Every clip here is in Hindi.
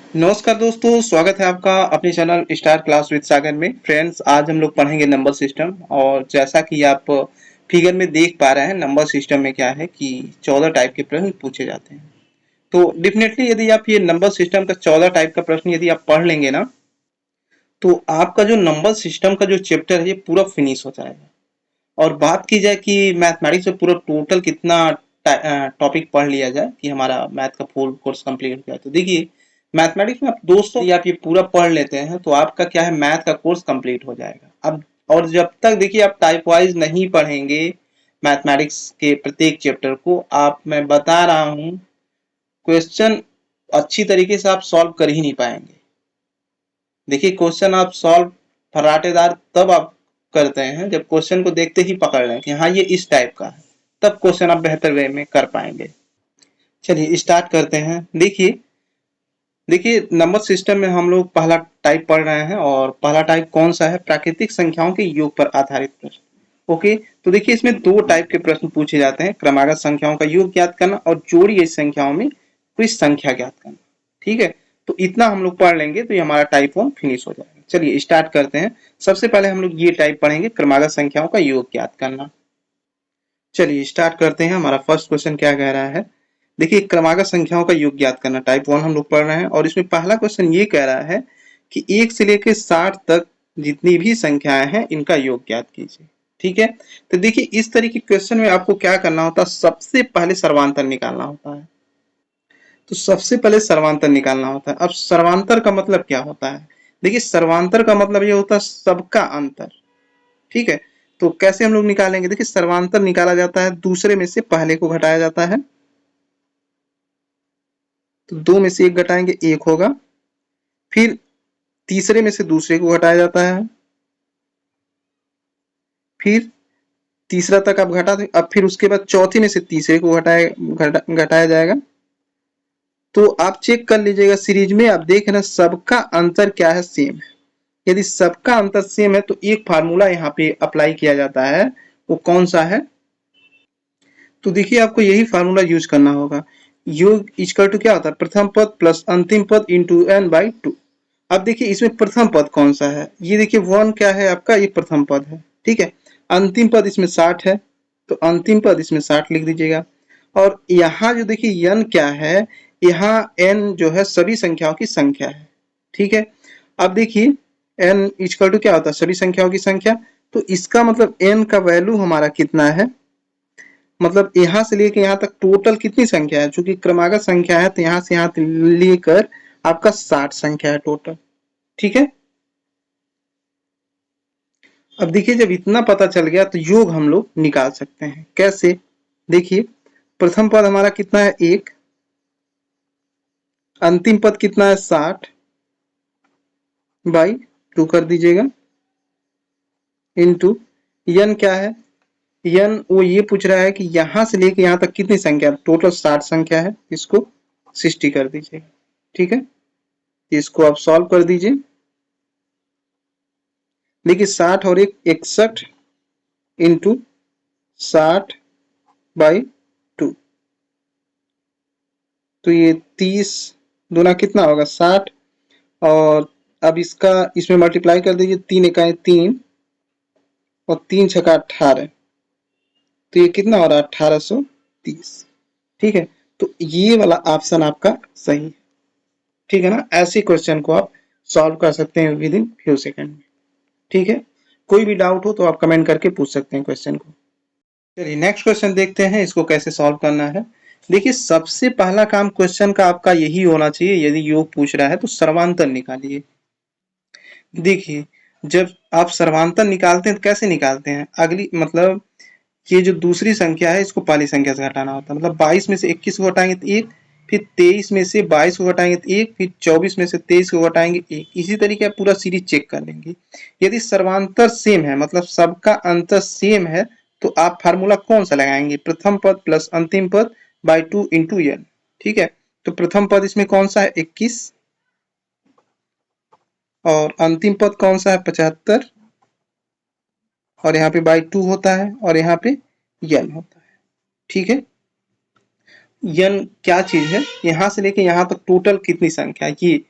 नमस्कार दोस्तों, स्वागत है आपका अपने चैनल स्टार क्लास विद सागर में। फ्रेंड्स, आज हम लोग पढ़ेंगे नंबर सिस्टम। और जैसा कि आप फिगर में देख पा रहे हैं, नंबर सिस्टम में क्या है कि 14 टाइप के प्रश्न पूछे जाते हैं। तो डेफिनेटली यदि आप ये नंबर सिस्टम का 14 टाइप का प्रश्न यदि आप पढ़ लेंगे ना, तो आपका जो नंबर सिस्टम का जो चैप्टर है ये पूरा फिनिश हो जाएगा। और बात की जाए कि मैथमेटिक्स में पूरा टोटल कितना टॉपिक पढ़ लिया जाए कि हमारा मैथ का फुल कोर्स कंप्लीट हो जाए, तो देखिए मैथमेटिक्स में आप दोस्तों यदि आप ये पूरा पढ़ लेते हैं तो आपका क्या है, मैथ का कोर्स कंप्लीट हो जाएगा। अब और जब तक देखिए आप टाइप वाइज नहीं पढ़ेंगे मैथमेटिक्स के प्रत्येक चैप्टर को, आप मैं बता रहा हूँ क्वेश्चन अच्छी तरीके से आप सॉल्व कर ही नहीं पाएंगे। देखिए क्वेश्चन आप सॉल्व फर्राटेदार तब आप करते हैं जब क्वेश्चन को देखते ही पकड़ लें कि हाँ ये इस टाइप का है, तब क्वेश्चन आप बेहतर वे में कर पाएंगे। चलिए स्टार्ट करते हैं। देखिए देखिए नंबर सिस्टम में हम लोग पहला टाइप पढ़ रहे हैं, और पहला टाइप कौन सा है, प्राकृतिक संख्याओं के योग पर आधारित प्रश्न। ओके, तो देखिए इसमें दो टाइप के प्रश्न पूछे जाते हैं, क्रमागत संख्याओं का योग ज्ञात करना और जोड़ी गई संख्याओं में कोई संख्या ज्ञात करना। ठीक है, तो इतना हम लोग पढ़ लेंगे तो ये हमारा टाइप 1 फिनिश हो जाएगा। चलिए स्टार्ट करते हैं। सबसे पहले हम लोग ये टाइप पढ़ेंगे, क्रमागत संख्याओं का योग ज्ञात करना। चलिए स्टार्ट करते हैं। हमारा फर्स्ट क्वेश्चन क्या कह रहा है, देखिए क्रमागत संख्याओं का योग ज्ञात करना, टाइप 1 हम लोग पढ़ रहे हैं। और इसमें पहला क्वेश्चन ये कह रहा है कि 1 से लेकर 60 तक जितनी भी संख्याएं हैं इनका योग ज्ञात कीजिए। ठीक है, तो देखिए इस तरह के क्वेश्चन में आपको क्या करना होता है, सबसे पहले सर्वांतर निकालना होता है। तो सबसे पहले सर्वांतर निकालना होता है। अब सर्वांतर का मतलब क्या होता है, देखिए सर्वांतर का मतलब ये होता है सबका अंतर। ठीक है, तो कैसे हम लोग निकालेंगे, देखिए सर्वांतर निकाला जाता है, दूसरे में से पहले को घटाया जाता है। तो 2 में से 1 घटाएंगे, 1 होगा। फिर तीसरे में से दूसरे को घटाया जाता है। फिर तीसरा तक आप घटा दें। अब फिर उसके बाद चौथे में से तीसरे को घटाया जाएगा। तो आप चेक कर लीजिएगा सीरीज में, आप देख रहे हैं सबका अंतर क्या है, सेम है। यदि सबका अंतर सेम है तो एक फार्मूला यहाँ पे अप्लाई किया जाता है, वो कौन सा है, तो देखिए आपको यही फार्मूला यूज करना होगा। योग इक्वल टू क्या होता है, प्रथम पद प्लस अंतिम पद इंटू एन बाई 2। अब देखिए इसमें प्रथम पद कौन सा है, ये देखिए 1 क्या है आपका, ये प्रथम पद है। ठीक है, अंतिम पद इसमें 60 है, तो अंतिम पद इसमें 60 लिख दीजिएगा। और यहाँ जो देखिए n क्या है, यहाँ n जो है सभी संख्याओं की संख्या है। ठीक है, अब देखिए n इक्वल टू क्या होता है, सभी संख्याओं की संख्या। तो इसका मतलब n का वैल्यू हमारा कितना है, मतलब यहाँ से लेकर यहाँ तक टोटल कितनी संख्या है, चूंकि क्रमागत संख्या है तो यहाँ से यहाँ लेकर आपका 60 संख्या है टोटल। ठीक है, अब देखिए जब इतना पता चल गया तो योग हम लोग निकाल सकते हैं। कैसे, देखिए प्रथम पद हमारा कितना है, 1। अंतिम पद कितना है, 60 बाई 2 कर दीजिएगा, इंटू यन क्या है, यन वो ये पूछ रहा है कि यहां से लेके यहां तक कितनी संख्या, टोटल 60 संख्या है, इसको 60 कर दीजिए। ठीक है, इसको आप सॉल्व कर दीजिए। देखिए 60 और 1 61 इंटू 60 बाई 2, तो ये 30 दूना कितना होगा, 60। और अब इसका इसमें मल्टीप्लाई कर दीजिए, 3 इकाई 3 और 3 छक्का 18, तो ये कितना हो रहा है, 1830। ठीक है, तो ये वाला ऑप्शन आपका सही है। ठीक है ना, ऐसे क्वेश्चन को आप सॉल्व कर सकते हैं विद इन फ्यू सेकंड में। ठीक है, कोई भी डाउट हो तो आप कमेंट करके पूछ सकते हैं क्वेश्चन को। चलिए नेक्स्ट क्वेश्चन देखते हैं, इसको कैसे सॉल्व करना है। देखिए सबसे पहला काम क्वेश्चन का आपका यही होना चाहिए, यदि योग पूछ रहा है तो सर्वांतर निकालिए। देखिए जब आप सर्वांतर निकालते हैं तो कैसे निकालते हैं, अगली मतलब ये जो दूसरी संख्या है इसको पहली संख्या से घटाना होता है। मतलब 22 में से 21 को घटाएंगे तो 1, फिर 23 में से 22 को घटाएंगे तो 1, फिर 24 में से 23 को घटाएंगे 1। इसी तरीके आप पूरा सीरीज चेक कर लेंगे। यदि सर्वांतर सेम है, मतलब सबका अंतर सेम है, तो आप फार्मूला कौन सा लगाएंगे, प्रथम पद प्लस अंतिम पद बाई 2 इंटू एन। ठीक है, तो प्रथम पद इसमें कौन सा है, 21, और अंतिम पद कौन सा है, 75, और यहाँ पे बाई 2 होता है, और यहाँ पे एन होता है। ठीक है, यन क्या चीज है, यहां से लेके यहां तक टोटल कितनी संख्या है, ये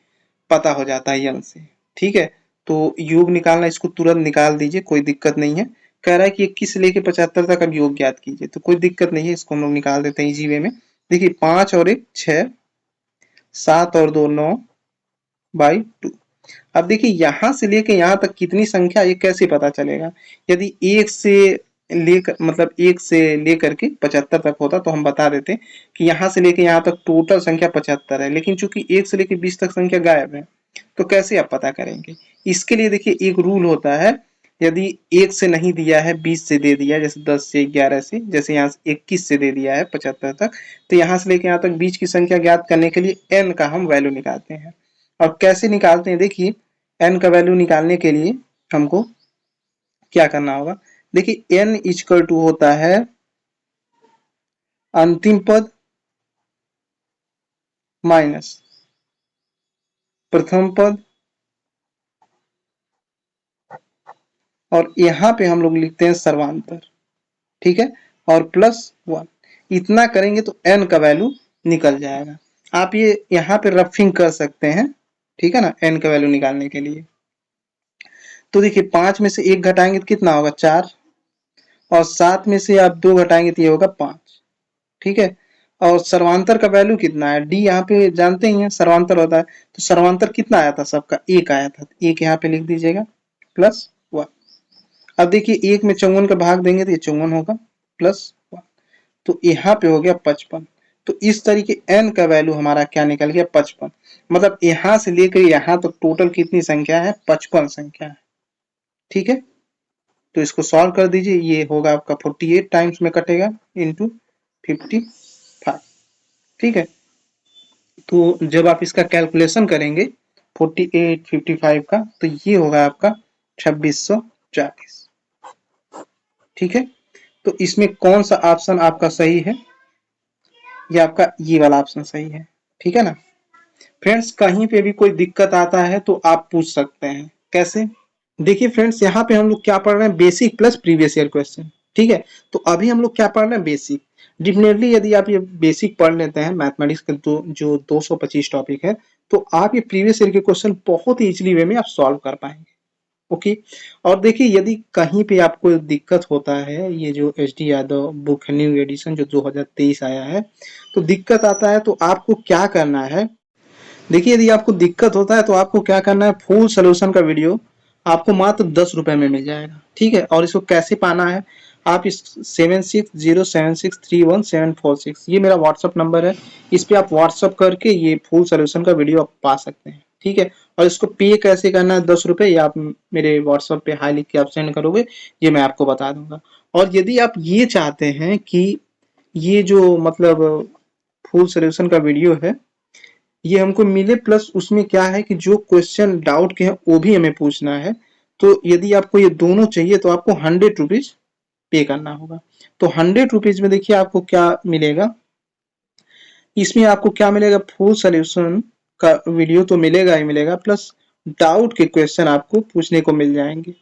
पता हो जाता है यल से। ठीक है, तो योग निकालना, इसको तुरंत निकाल दीजिए, कोई दिक्कत नहीं है। कह रहा है कि 21 से लेके 75 तक अब योग ज्ञात कीजिए, तो कोई दिक्कत नहीं है, इसको हम लोग निकाल देते हैं इजी वे में। देखिए 5 और 1 6, 7 और 2 9 बाई 2। अब देखिए यहाँ से लेके यहाँ तक कितनी संख्या, ये कैसे पता चलेगा? यदि एक से लेकर मतलब एक से लेकर के 75 तक होता तो हम बता देते कि यहाँ से लेके यहाँ तक टोटल संख्या 75 है, लेकिन चूंकि 1 से लेके 20 तक संख्या गायब है, तो कैसे आप पता करेंगे? इसके लिए देखिए एक रूल होता है, यदि 1 से नहीं दिया है 20 से दे दिया, जैसे 10 से 11 से, जैसे यहाँ से 21 से दे दिया है 75 तक, तो यहाँ से लेके यहाँ तक बीच की संख्या ज्ञात करने के लिए n का हम वैल्यू निकालते हैं। और कैसे निकालते हैं? देखिए n का वैल्यू निकालने के लिए हमको क्या करना होगा? देखिए n इक्वल टू होता है अंतिम पद माइनस प्रथम पद, और यहाँ पे हम लोग लिखते हैं सर्वांतर। ठीक है, और प्लस 1। इतना करेंगे तो n का वैल्यू निकल जाएगा। आप ये यहाँ पे रफिंग कर सकते हैं, ठीक है ना, n का वैल्यू निकालने के लिए। तो देखिए 5 में से 1 घटाएंगे तो कितना होगा? 4, और 7 में से आप 2 घटाएंगे तो ये होगा 5। ठीक है, और सर्वांतर का वैल्यू कितना है? डी यहाँ पे जानते ही हैं सर्वांतर होता है, तो सर्वांतर कितना आया था? सबका 1 आया था, 1 यहाँ पे लिख दीजिएगा प्लस 1। अब देखिए 1 में 54 का भाग देंगे तो ये 54 होगा प्लस 1, तो यहाँ पे हो गया 55। तो इस तरीके n का वैल्यू हमारा क्या निकल गया? 55। मतलब यहाँ से लेकर यहाँ तक तो टोटल कितनी संख्या है? 55 संख्या है। ठीक है, तो इसको सॉल्व कर दीजिए, ये होगा आपका 48 टाइम्स में कटेगा इंटू 55। ठीक है, तो जब आप इसका कैलकुलेशन करेंगे 48 55 का, तो ये होगा आपका 2640। ठीक है, तो इसमें कौन सा ऑप्शन आपका सही है? ये आपका ये वाला ऑप्शन सही है। ठीक है ना फ्रेंड्स, कहीं पे भी कोई दिक्कत आता है तो आप पूछ सकते हैं। कैसे? देखिए फ्रेंड्स, यहाँ पे हम लोग क्या पढ़ रहे हैं? Basic plus previous year question. ठीक है, तो अभी हम लोग क्या पढ़ रहे हैं? बेसिक। डेफिनेटली यदि आप ये बेसिक पढ़ लेते हैं मैथमेटिक्स के जो 225 टॉपिक है, तो आप ये प्रीवियस ईयर के क्वेश्चन बहुत ही इजीली वे में आप सॉल्व कर पाएंगे। ओके, और देखिए यदि कहीं पे आपको दिक्कत होता है, ये जो एच डी यादव बुक है न्यू एडिशन जो 2023 आया है, तो दिक्कत आता है तो आपको क्या करना है? देखिए यदि आपको दिक्कत होता है तो आपको क्या करना है? फुल सोल्यूशन का वीडियो आपको मात्र 10 रुपए में मिल जाएगा। ठीक है, और इसको कैसे पाना है? आप इस 7607631746, ये मेरा व्हाट्सअप नंबर है, इस पे आप व्हाट्सअप करके ये फुल सोल्यूशन का वीडियो आप पा सकते हैं। ठीक है, और इसको पे कैसे करना है? 10 रुपए, या आप मेरे व्हाट्सअप पे हाई लिख के आप सेंड करोगे, ये मैं आपको बता दूंगा। और यदि आप ये चाहते हैं कि ये जो मतलब फुल सोल्यूशन का वीडियो है ये हमको मिले, प्लस उसमें क्या है कि जो क्वेश्चन डाउट के हैं वो भी हमें पूछना है, तो यदि आपको ये दोनों चाहिए तो आपको 100 रुपीज पे करना होगा। तो 100 रुपीज में देखिए आपको क्या मिलेगा? इसमें आपको क्या मिलेगा? फुल सोल्यूशन का वीडियो तो मिलेगा ही मिलेगा, प्लस डाउट के क्वेश्चन आपको पूछने को मिल जाएंगे।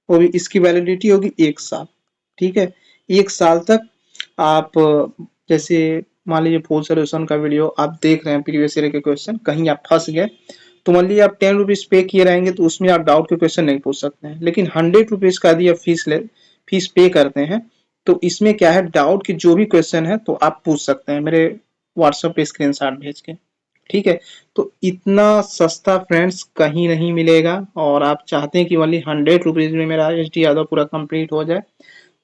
वो भी इसकी वैलिडिटी होगी 1 साल। ठीक है, 1 साल तक आप जैसे मान लीजिए फुल सोल्यूशन का वीडियो आप देख रहे हैं, प्रीवियस ईयर के क्वेश्चन, कहीं आप फंस गए तो मान लीजिए आप 10 रुपीज पे किए रहेंगे तो उसमें आप डाउट के क्वेश्चन नहीं पूछ सकते हैं, लेकिन 100 रुपीज का यदि आप फीस पे करते हैं तो इसमें क्या है? डाउट की जो भी क्वेश्चन है तो आप पूछ सकते हैं मेरे व्हाट्सएप पे स्क्रीनशॉट भेज के। ठीक है, तो इतना सस्ता फ्रेंड्स कहीं नहीं मिलेगा, और आप चाहते हैं कि ओनली 100 रुपीज में मेरा एच डी यादव पूरा कंप्लीट हो जाए,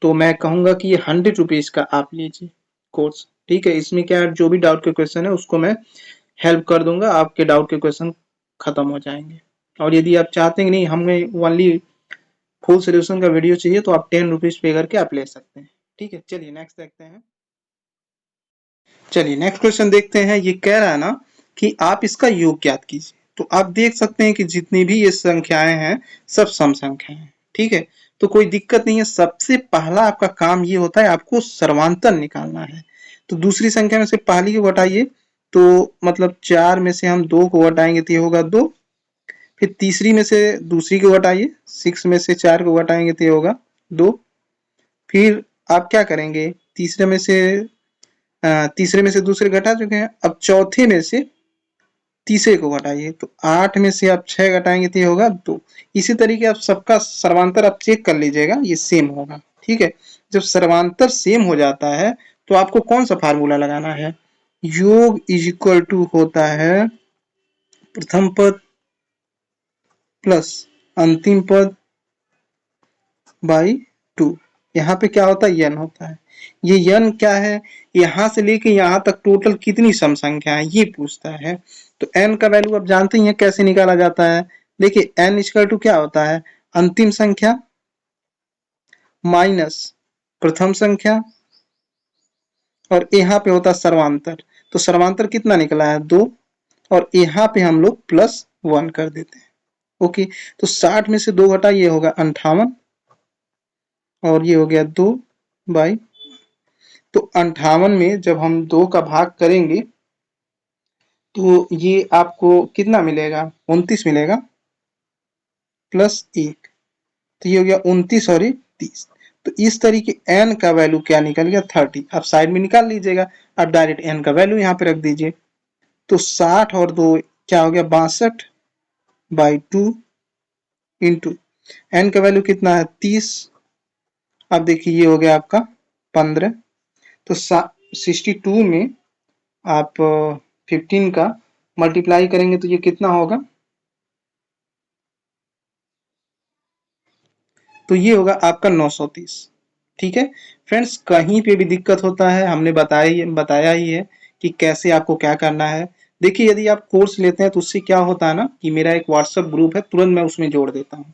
तो मैं कहूंगा कि ये 100 रुपीज का आप लीजिए कोर्स। ठीक है, इसमें क्या है? जो भी डाउट के क्वेश्चन है उसको मैं हेल्प कर दूंगा, आपके डाउट के क्वेश्चन खत्म हो जाएंगे। और यदि आप चाहते हैं कि नहीं हमें ओनली फुल सोल्यूशन का वीडियो चाहिए, तो आप 10 रुपीज पे करके आप ले सकते हैं। ठीक है, चलिए नेक्स्ट देखते हैं। चलिए नेक्स्ट क्वेश्चन देखते हैं। ये कह रहा है ना कि आप इसका योग ज्ञात कीजिए, तो आप देख सकते हैं कि जितनी भी ये संख्याएं हैं सब सम संख्याएं हैं। ठीक है, तो कोई दिक्कत नहीं है। सबसे पहला आपका काम ये होता है, आपको सर्वांतर निकालना है। तो दूसरी संख्या में से पहली को घटाइए, तो मतलब 4 में से हम 2 को घटाएंगे तो ये होगा 2। फिर तीसरी में से दूसरी को घटाइए, 6 में से 4 को घटाएंगे तो ये होगा 2। फिर आप क्या करेंगे? तीसरे में से दूसरे घटा चुके हैं, अब चौथे में से तीसरे को घटाइए, तो 8 में से आप 6 घटाएंगे तो ये होगा 2। इसी तरीके आप सबका सर्वांतर आप चेक कर लीजिएगा, ये सेम होगा। ठीक है, जब सर्वांतर सेम हो जाता है तो आपको कौन सा फार्मूला लगाना है, योग इज इक्वल टू होता है प्रथम पद प्लस अंतिम पद बाई 2। यहाँ पे क्या होता है, n होता है। ये n क्या है, यहाँ से लेके यहाँ तक टोटल कितनी सम संख्या है ये पूछता है। तो n का वैल्यू आप जानते ही हैं कैसे निकाला जाता है। देखिए n इक्वल टू क्या होता है, अंतिम संख्या माइनस प्रथम संख्या, और यहाँ पे होता है सर्वांतर। तो सर्वांतर कितना निकला है, 2, और यहाँ पे हम लोग +1 कर देते हैं। ओके, तो 60 में से 2 घटा ये होगा 58, और ये हो गया 2/। तो 58 में जब हम 2 का भाग करेंगे तो ये आपको कितना मिलेगा, 29 मिलेगा +1। तो ये हो गया 29 और 30। तो इस तरीके n का वैल्यू क्या निकल गया, 30। आप साइड में निकाल लीजिएगा, आप डायरेक्ट n का वैल्यू यहाँ पे रख दीजिए। तो 60 और 2 क्या हो गया, 62/2 इंटू n का वैल्यू कितना है, 30। अब देखिए ये हो गया आपका 15। तो 62 में आप 15 का मल्टीप्लाई करेंगे तो ये कितना होगा, तो ये होगा आपका 930। ठीक है फ्रेंड्स, कहीं पे भी दिक्कत होता है हमने बताया ही है कि कैसे आपको क्या करना है। देखिए यदि आप कोर्स लेते हैं तो उससे क्या होता है ना कि मेरा एक व्हाट्सएप ग्रुप है, तुरंत मैं उसमें जोड़ देता हूँ।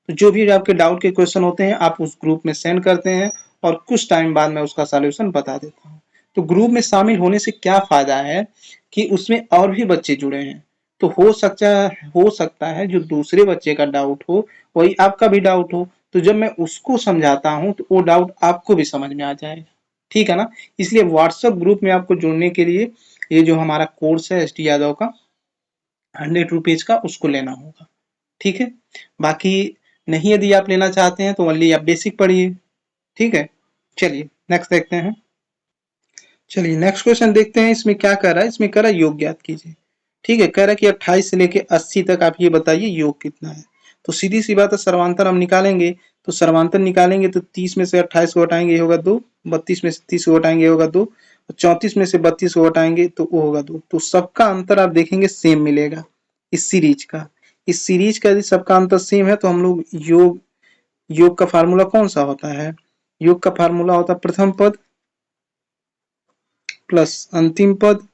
तो जो भी आपके डाउट के क्वेश्चन होते हैं आप उस ग्रुप में सेंड करते हैं, और कुछ टाइम बाद मैं उसका सॉल्यूशन बता देता हूँ। तो ग्रुप में शामिल होने से क्या फायदा है कि उसमें और भी बच्चे जुड़े हैं, तो हो सकता है जो दूसरे बच्चे का डाउट हो वही आपका भी डाउट हो, तो जब मैं उसको समझाता हूँ तो वो डाउट आपको भी समझ में आ जाएगा। ठीक है ना, इसलिए व्हाट्सएप ग्रुप में आपको जुड़ने के लिए ये जो हमारा कोर्स है एसटी यादव का 100 रुपीज का, उसको लेना होगा। ठीक है, बाकी नहीं यदि आप लेना चाहते हैं तो ओनली आप बेसिक पढ़िए। ठीक है, चलिए नेक्स्ट देखते हैं। चलिए नेक्स्ट क्वेश्चन देखते हैं, इसमें क्या कर रहा है, इसमें कर रहा है योग ज्ञात कीजिए। ठीक है, कह रहा है कि 28 से लेके 80 तक आप ये बताइए योग कितना है। तो सीधी सी बात है, सर्वांतर हम निकालेंगे। तो सर्वांतर निकालेंगे तो 30 में से 28 को हटाएंगे ये होगा 2, 32 में से 30 को हटाएंगे ये होगा 2, 34 में से 32 को हटाएंगे तो वो होगा 2। तो सबका अंतर आप देखेंगे सेम मिलेगा इस सीरीज का। इस सीरीज का यदि सबका अंतर सेम है तो हम लोग योग का फार्मूला कौन सा होता है, योग का फार्मूला होता है प्रथम पद प्लस अंतिम पद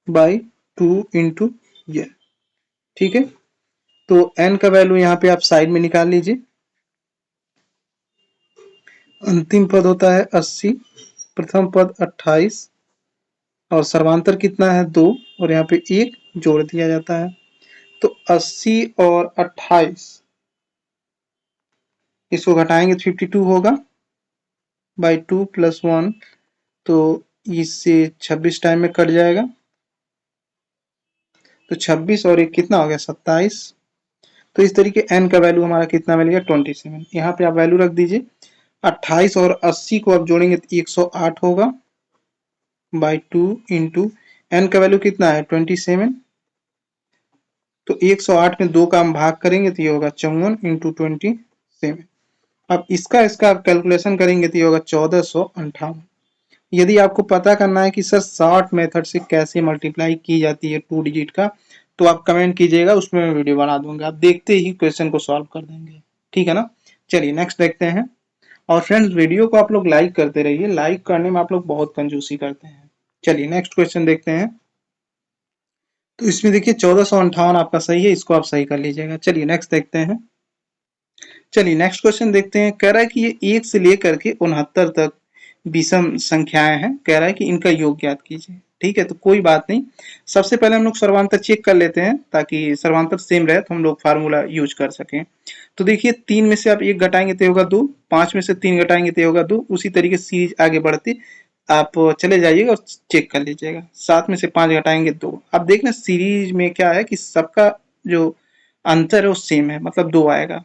बाई 2 इंटू ये। ठीक है, तो n का वैल्यू यहाँ पे आप साइड में निकाल लीजिए। अंतिम पद होता है 80, प्रथम पद 28, और सर्वांतर कितना है 2, और यहाँ पे 1 जोड़ दिया जाता है। तो 80 और 28 इसको घटाएंगे 52 होगा बाई 2 + 1, तो इससे 26 टाइम में कट जाएगा। तो 26 और 1 कितना हो गया, 27। तो इस तरीके n का वैल्यू हमारा कितना मिल गया, 27। यहाँ पे आप वैल्यू रख दीजिए। 28 और 80 को आप जोड़ेंगे तो 108 होगा बाई 2 इंटू n का वैल्यू कितना है 27। तो 108 में 2 का हम भाग करेंगे तो ये होगा 54 इंटू 27। अब इसका इसका आप कैलकुलेशन करेंगे तो ये होगा 1458। यदि आपको पता करना है कि सर शॉर्ट मेथड से कैसे मल्टीप्लाई की जाती है 2 डिजिट का, तो आप कमेंट कीजिएगा, उसमें मैं वीडियो बना दूंगा, आप देखते ही क्वेश्चन को सॉल्व कर देंगे। ठीक है ना, चलिए नेक्स्ट देखते हैं। और फ्रेंड्स वीडियो को आप लोग लाइक करते रहिए, लाइक करने में आप लोग बहुत कंजूसी करते हैं। चलिए नेक्स्ट क्वेश्चन देखते हैं। तो इसमें देखिए 1458 आपका सही है, इसको आप सही कर लीजिएगा। चलिए नेक्स्ट देखते हैं। चलिए नेक्स्ट क्वेश्चन देखते हैं। कह रहा है कि ये 1 से लेकर के 69 तक विषम संख्याएं हैं, कह रहा है कि इनका योग ज्ञात कीजिए। ठीक है, तो कोई बात नहीं, सबसे पहले हम लोग सर्वांतर चेक कर लेते हैं ताकि सर्वांतर सेम रहे तो हम लोग फार्मूला यूज कर सकें। तो देखिए 3 में से आप 1 घटाएंगे तो होगा 2, 5 में से 3 घटाएंगे तो होगा 2। उसी तरीके से सीरीज आगे बढ़ती आप चले जाइएगा और चेक कर लीजिएगा। 7 में से 5 घटाएंगे 2। अब देखना सीरीज में क्या है कि सबका जो अंतर है वो सेम है, मतलब 2 आएगा।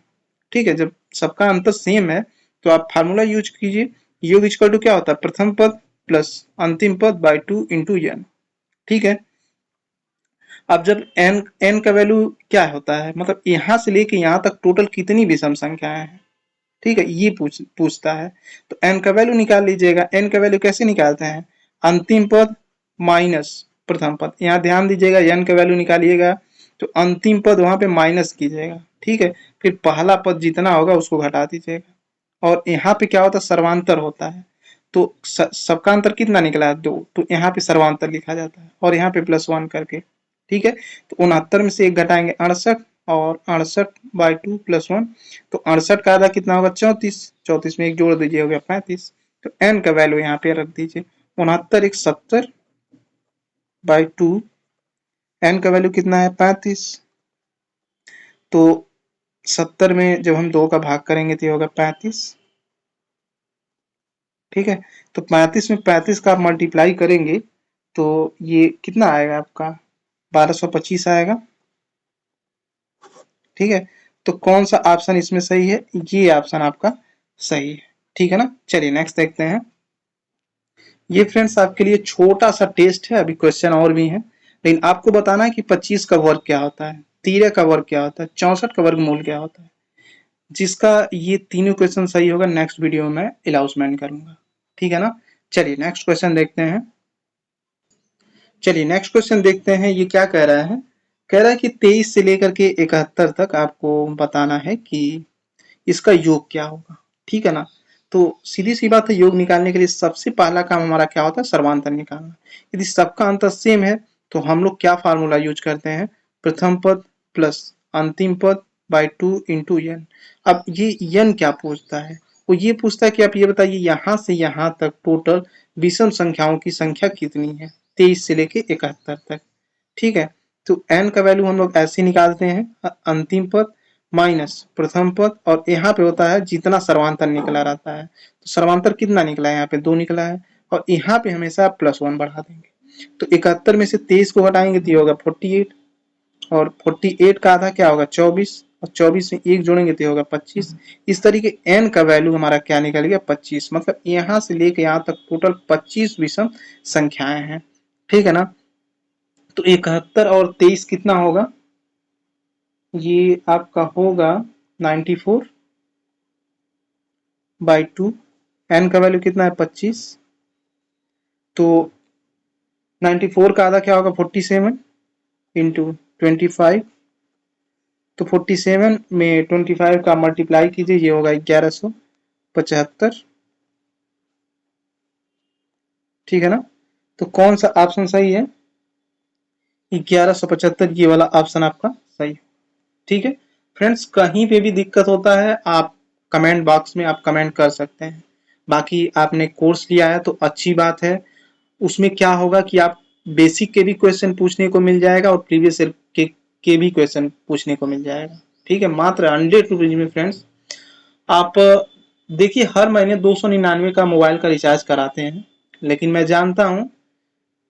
ठीक है, जब सबका अंतर सेम है तो आप फार्मूला यूज कीजिए। योग इक्वल टू क्या होता है, प्रथम पद प्लस अंतिम पद बाई 2 इंटू n। ठीक है, अब जब n का वैल्यू क्या होता है, मतलब यहाँ से लेके यहाँ तक टोटल कितनी विषम संख्याएं हैं, ठीक है, ये पूछता है। तो n का वैल्यू निकाल लीजिएगा। n का वैल्यू कैसे निकालते हैं, अंतिम पद माइनस प्रथम पद। यहाँ ध्यान दीजिएगा, n का वैल्यू निकालिएगा तो अंतिम पद वहां पे माइनस कीजिएगा, ठीक है, फिर पहला पद जितना होगा उसको घटा दीजिएगा। और यहाँ पे क्या होता है, सर्वांतर होता है। तो सबका अंतर कितना निकला है, 2, तो यहाँ पे सर्वांतर लिखा जाता है और यहाँ पे +1 करके, ठीक है। तो 69 में से 1 घटाएंगे 68, और 68/2 +1, तो 68 का आधा कितना होगा, 34, 34 में 1 जोड़ दीजिए, हो गया 35। तो n का वैल्यू यहाँ पे रख दीजिए, 69 × 70/2, n का वैल्यू कितना है, 35। तो 70 में जब हम 2 का भाग करेंगे तो ये होगा 35, ठीक है। तो 35 में 35 का आप मल्टीप्लाई करेंगे तो ये कितना आएगा आपका, 1225 आएगा, ठीक है। तो कौन सा ऑप्शन इसमें सही है, ये ऑप्शन आपका सही है, ठीक है ना। चलिए नेक्स्ट देखते हैं। ये फ्रेंड्स आपके लिए छोटा सा टेस्ट है, अभी क्वेश्चन और भी है, लेकिन आपको बताना है कि 25 का वर्ग क्या होता है, 13 का वर्ग क्या होता है, 64 का वर्गमूल क्या होता है। जिसका ये तीनों क्वेश्चन सही होगा नेक्स्ट वीडियो में अनाउंसमेंट करूंगा, ठीक है ना। चलिए नेक्स्ट क्वेश्चन देखते हैं। चलिए नेक्स्ट क्वेश्चन देखते हैं, ये क्या कह रहा है, कह रहा है कि 23 से लेकर के 71 तक आपको बताना है कि इसका योग क्या होगा, ठीक है ना। तो सीधी सी बात है, योग निकालने के लिए सबसे पहला काम हमारा क्या होता है, सर्वांतर निकालना। यदि सबका अंतर सेम है तो हम लोग क्या फार्मूला यूज करते हैं, प्रथम पद प्लस अंतिम पद बाय 2 इंटू n। अब ये n क्या पूछता है, वो ये पूछता है कि आप ये बताइए यहाँ से यहाँ तक टोटल विषम संख्याओं की संख्या कितनी है, 23 से लेके 71 तक, ठीक है। तो n का वैल्यू हम लोग ऐसे निकालते हैं, अंतिम पद माइनस प्रथम पद, और यहाँ पे होता है जितना सर्वांतर निकला रहता है। तो सर्वांतर कितना निकला है, यहाँ पे 2 निकला है, और यहाँ पे हमेशा +1 बढ़ा देंगे। तो 71 में से 23 को हटाएंगे तो ये होगा 48, और 48 का आधा क्या होगा, 24, और 24 में 1 जोड़ेंगे तो ये होगा 25। इस तरीके n का वैल्यू हमारा क्या निकल गया, 25। मतलब यहाँ से लेके यहाँ तक टोटल 25 विषम संख्याएं हैं, ठीक है ना। तो 71 और 23 कितना होगा, ये आपका होगा 94/2। n का वैल्यू कितना है, 25। तो 94 का आधा क्या होगा, 47 इंटू 25। तो 47 में 25 का मल्टीप्लाई कीजिए, ये होगा 1175, ठीक है ना। तो कौन सा ऑप्शन सही है, 1175, ये वाला ऑप्शन आपका सही है, ठीक है। फ्रेंड्स कहीं पे भी दिक्कत होता है आप कमेंट बॉक्स में आप कमेंट कर सकते हैं। बाकी आपने कोर्स लिया है तो अच्छी बात है, उसमें क्या होगा कि आप बेसिक के भी क्वेश्चन पूछने को मिल जाएगा और प्रीवियस ईयर के भी क्वेश्चन पूछने को मिल जाएगा, ठीक है। मात्र 100 रुपीज में फ्रेंड्स आप देखिए, हर महीने 299 का मोबाइल का रिचार्ज कराते हैं, लेकिन मैं जानता हूं